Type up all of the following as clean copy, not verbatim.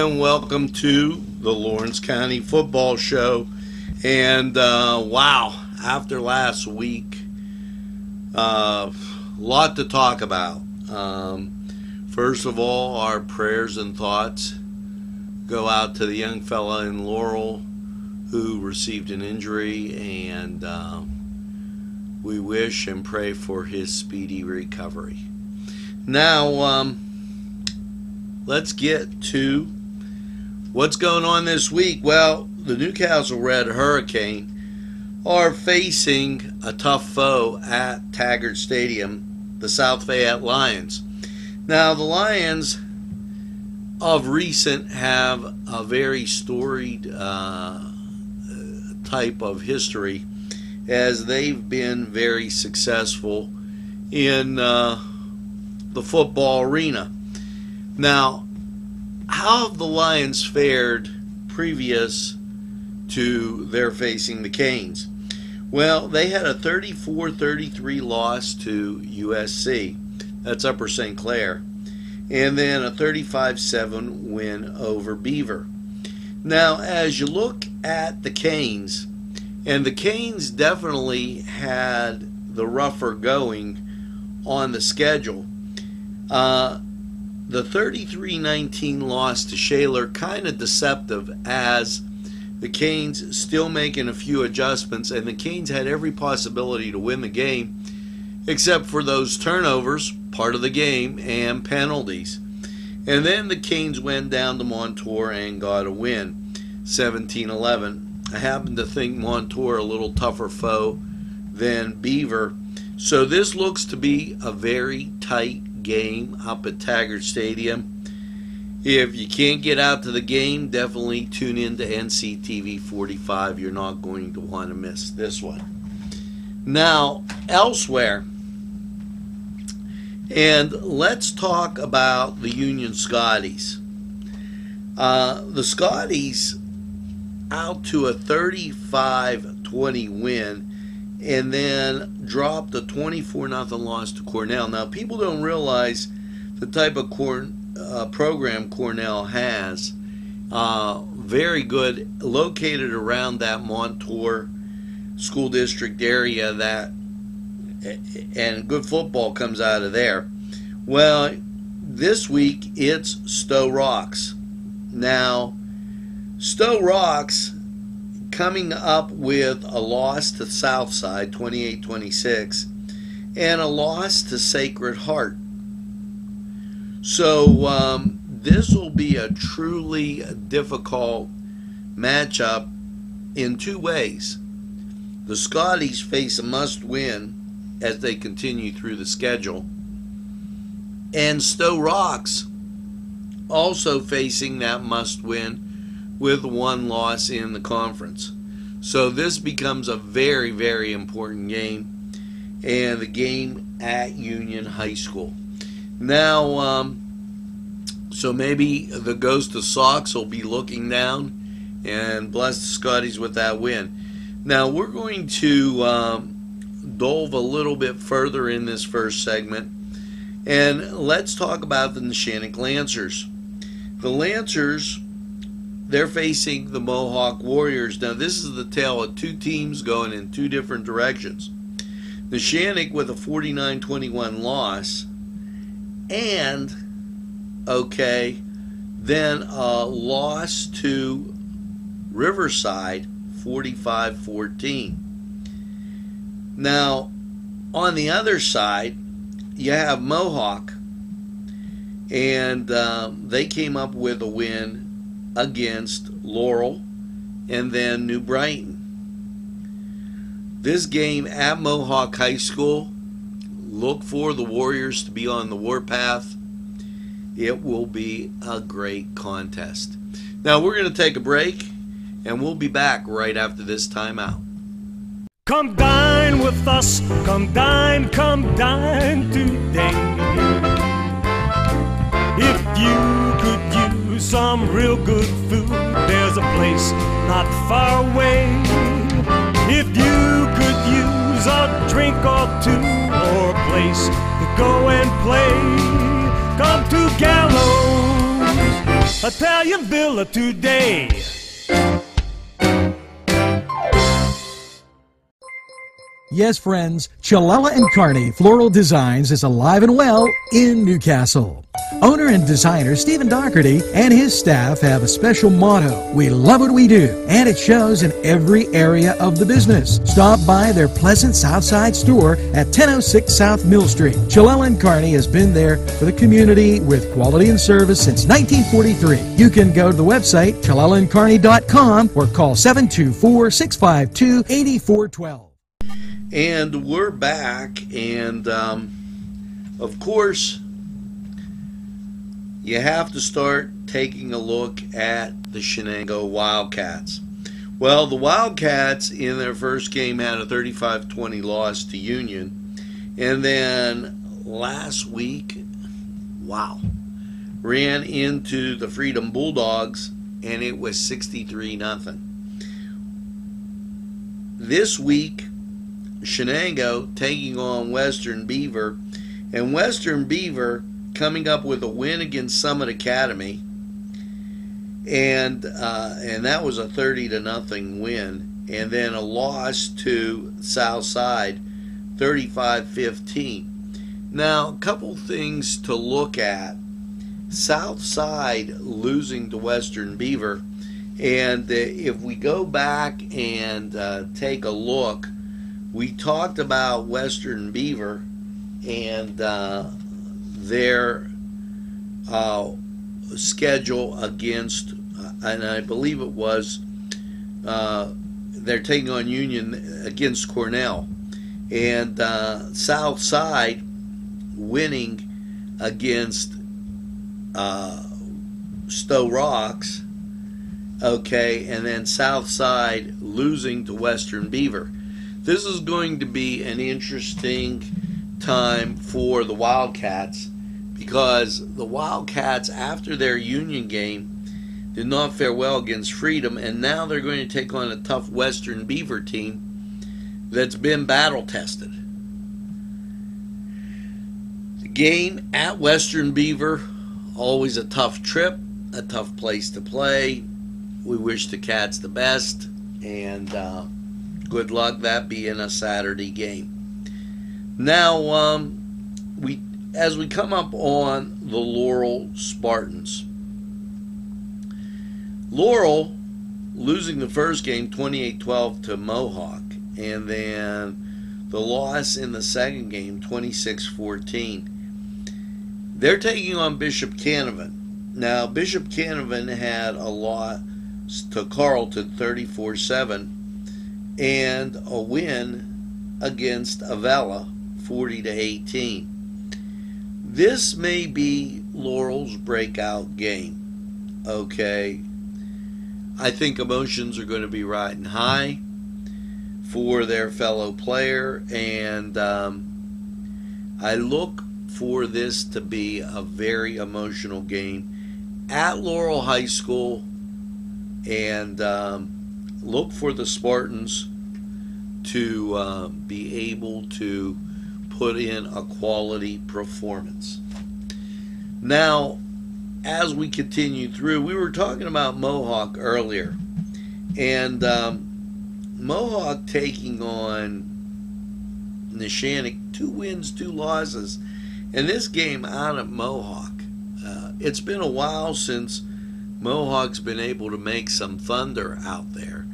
and welcome to the Lawrence County Football Show. And wow, after last week, lot to talk about. First of all, our prayers and thoughts go out to the young fella in Laurel who received an injury, and we wish and pray for his speedy recovery. Now, let's get to what's going on this week. Well, the Newcastle Red Hurricane are facing a tough foe at Taggart Stadium, the South Fayette Lions. Now, the Lions of recent have a very storied type of history, as they've been very successful in the football arena. Now, how have the Lions fared previous to their facing the Canes? Well, they had a 34-33 loss to USC. That's Upper St. Clair. And then a 35-7 win over Beaver. Now, as you look at the Canes, and the Canes definitely had the rougher going on the schedule. The 33-19 loss to Shaler, kind of deceptive, as the Canes still making a few adjustments, and the Canes had every possibility to win the game, except for those turnovers, part of the game, and penalties. And then the Canes went down to Montour and got a win, 17-11. I happen to think Montour a little tougher foe than Beaver. So this looks to be a very tight game up at Taggart Stadium. If you can't get out to the game, definitely tune in to NCTV45. You're not going to want to miss this one. Now, elsewhere, and let's talk about the Union Scotties. The Scotties out to a 35-20 win, and then dropped a 24-0 loss to Cornell. Now, people don't realize the type of program Cornell has. Very good, located around that Montour school district area, and good football comes out of there. Well, this week it's Stowe Rocks. Now, Stowe Rocks coming up with a loss to Southside, 28-26, and a loss to Sacred Heart. So this will be a truly difficult matchup in two ways. The Scotties face a must-win as they continue through the schedule, and Stowe Rocks also facing that must-win with one loss in the conference. So this becomes a very, very important game, and the game at Union High School. Now, so maybe the Ghost of Sox will be looking down and bless the Scotties with that win. Now, we're going to delve a little bit further in this first segment, and let's talk about the Neshannock Lancers. The Lancers, they're facing the Mohawk Warriors. Now, this is the tale of two teams going in two different directions. Neshannock with a 49-21 loss, and, then a loss to Riverside, 45-14. Now, on the other side, you have Mohawk, and they came up with a win against Laurel and then New Brighton. This game at Mohawk High School, look for the Warriors to be on the warpath. It will be a great contest. Now, we're going to take a break, and we'll be back right after this timeout. Come dine with us, come dine today. If you could use some real good food, there's a place not far away. If you could use a drink or two, or a place to go and play, come to Gallows Italian Villa today. Yes, friends, Chilella & Carney Floral Designs is alive and well in Newcastle. Owner and designer Stephen Doherty and his staff have a special motto: we love what we do, and it shows in every area of the business. Stop by their pleasant Southside store at 1006 South Mill Street. Chilella & Carney has been there for the community with quality and service since 1943. You can go to the website ChilellaandCarney.com or call 724-652-8412. And we're back, and of course, you have to start taking a look at the Shenango Wildcats. Well, the Wildcats in their first game had a 35-20 loss to Union, and then last week, wow, ran into the Freedom Bulldogs, and it was 63-0. This week, Shenango taking on Western Beaver, and Western Beaver coming up with a win against Summit Academy, and that was a 30-0 win, and then a loss to Southside, 35-15. Now, a couple things to look at. Southside losing to Western Beaver, and if we go back and take a look, we talked about Western Beaver and their schedule against, and I believe it was, they're taking on Union against Cornell, and Southside winning against Stowe Rocks, okay, and then Southside losing to Western Beaver. This is going to be an interesting time for the Wildcats, because the Wildcats, after their Union game, did not fare well against Freedom, and now they're going to take on a tough Western Beaver team that's been battle tested. The game at Western Beaver, always a tough trip, a tough place to play. We wish the Cats the best, and good luck, that being a Saturday game. Now, as we come up on the Laurel Spartans, Laurel losing the first game 28-12 to Mohawk, and then the loss in the second game 26-14. They're taking on Bishop Canavan. Now, Bishop Canavan had a loss to Carleton 34-7 and a win against Avella 40-18. This may be Laurel's breakout game. Okay, I think emotions are going to be riding high for their fellow player, and I look for this to be a very emotional game at Laurel High School, and look for the Spartans to be able to put in a quality performance. Now, as we continue through, we were talking about Mohawk earlier, and Mohawk taking on Neshannock, 2 wins, 2 losses, and this game out at Mohawk. It's been a while since Mohawk's been able to make some thunder out there,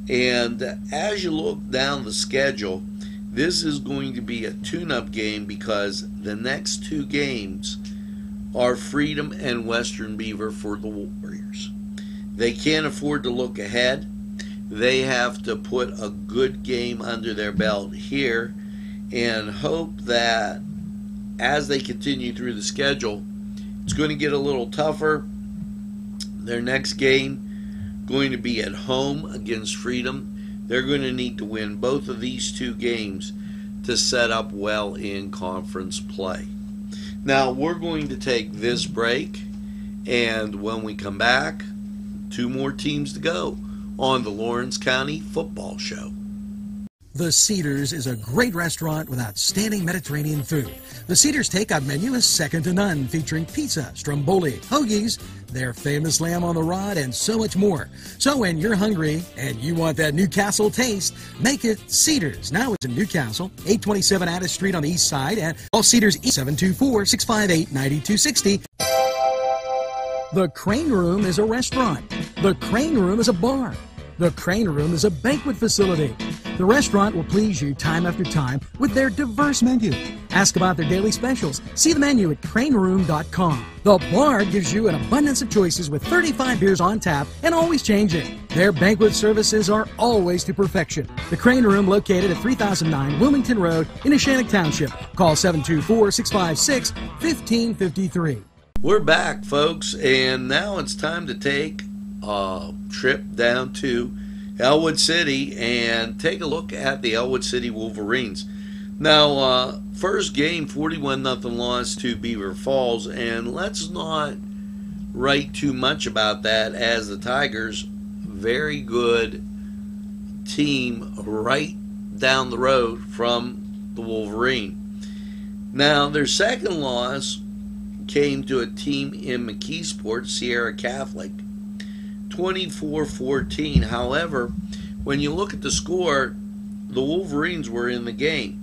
and as you look down the schedule, this is going to be a tune-up game, because the next 2 games are Freedom and Western Beaver for the Warriors. They can't afford to look ahead. They have to put a good game under their belt here and hope that as they continue through the schedule, it's going to get a little tougher. Their next game going to be at home against Freedom. They're going to need to win both of these 2 games to set up well in conference play. Now, we're going to take this break, and when we come back, 2 more teams to go on the Lawrence County Football Show. The Cedars is a great restaurant with outstanding Mediterranean food. The Cedars takeout menu is second to none, featuring pizza, stromboli, hoagies, their famous lamb on the rod, and so much more. So when you're hungry and you want that Newcastle taste, make it Cedars. Now it's in Newcastle, 827 Addis Street on the east side, and all Cedars 724-658-9260. The Crane Room is a restaurant. The Crane Room is a bar. The Crane Room is a banquet facility. The restaurant will please you time after time with their diverse menu. Ask about their daily specials. See the menu at craneroom.com. The bar gives you an abundance of choices with 35 beers on tap and always changing. Their banquet services are always to perfection. The Crane Room, located at 3009 Wilmington Road in Neshannock Township. Call 724-656-1553. We're back, folks, and now it's time to take a trip down to Elwood City and take a look at the Elwood City Wolverines. Now, first game, 41-0 loss to Beaver Falls, and let's not write too much about that, as the Tigers, very good team right down the road from the Wolverine. Now, their second loss came to a team in McKeesport, Sierra Catholic, 24-14. However, when you look at the score, the Wolverines were in the game.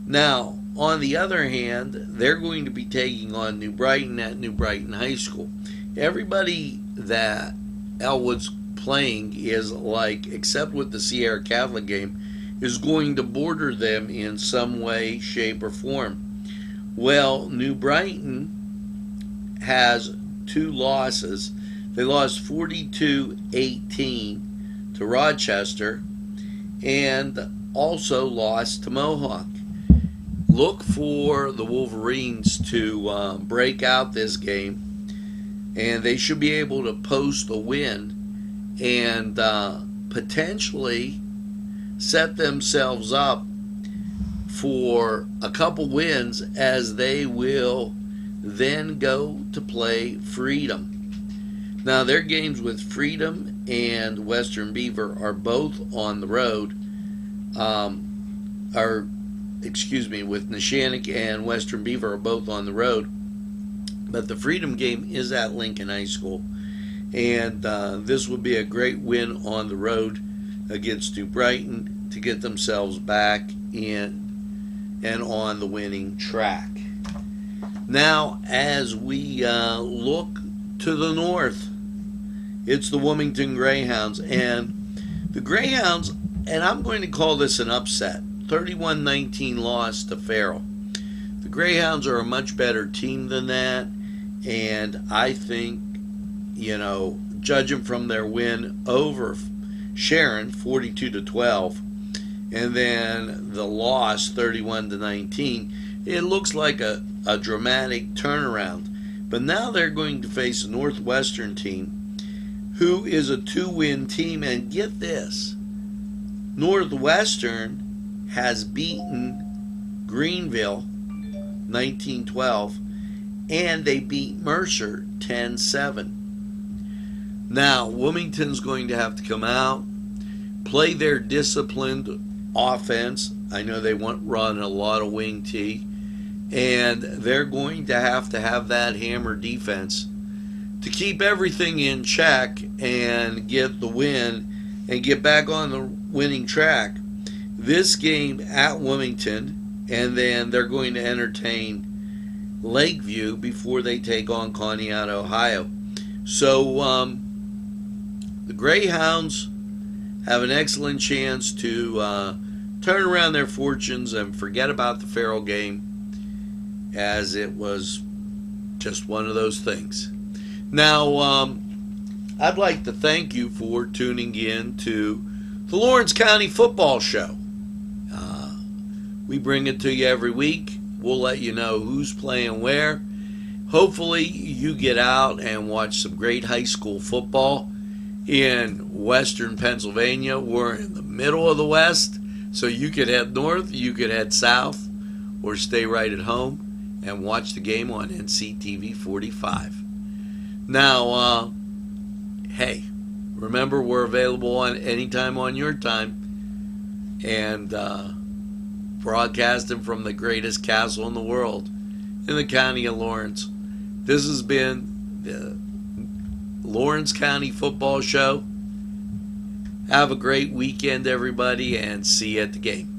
Now, on the other hand, they're going to be taking on New Brighton at New Brighton High School. Everybody that Elwood's playing is like, except with the Sierra Catholic game, is going to border them in some way, shape, or form. Well, New Brighton has two losses. They lost 42-18 to Rochester and also lost to Mohawk. Look for the Wolverines to break out this game, and they should be able to post a win and potentially set themselves up for a couple wins, as they will then go to play Freedom. Now, their games with Freedom and Western Beaver are both on the road. With Neshannock and Western Beaver are both on the road. But the Freedom game is at Lincoln High School. And this would be a great win on the road against New Brighton to get themselves back in and on the winning track. Now, as we look to the north, it's the Wilmington Greyhounds. And the Greyhounds, and I'm going to call this an upset, 31-19 loss to Farrell. The Greyhounds are a much better team than that, and I think, judging from their win over Sharon, 42-12, and then the loss, 31-19, it looks like a dramatic turnaround. But now they're going to face a Northwestern team who is a 2-win team, and get this, Northwestern has beaten Greenville 19-12, and they beat Mercer 10-7. Now, Wilmington's going to have to come out, play their disciplined offense. I know they run a lot of wing T, and they're going to have that hammer defense to keep everything in check and get the win and get back on the winning track. This game at Wilmington, and then they're going to entertain Lakeview before they take on Conneaut, Ohio. So the Greyhounds have an excellent chance to turn around their fortunes and forget about the Farrell game, as it was just one of those things. Now, I'd like to thank you for tuning in to the Lawrence County Football Show. We bring it to you every week. We'll let you know who's playing where. Hopefully, you get out and watch some great high school football in Western Pennsylvania. We're in the middle of the West, so you could head north, you could head south, or stay right at home and watch the game on NCTV45. Now, hey, remember, we're available on anytime on your time. and broadcasting from the greatest castle in the world in the county of Lawrence. This has been the Lawrence County Football Show. Have a great weekend, everybody, and see you at the game.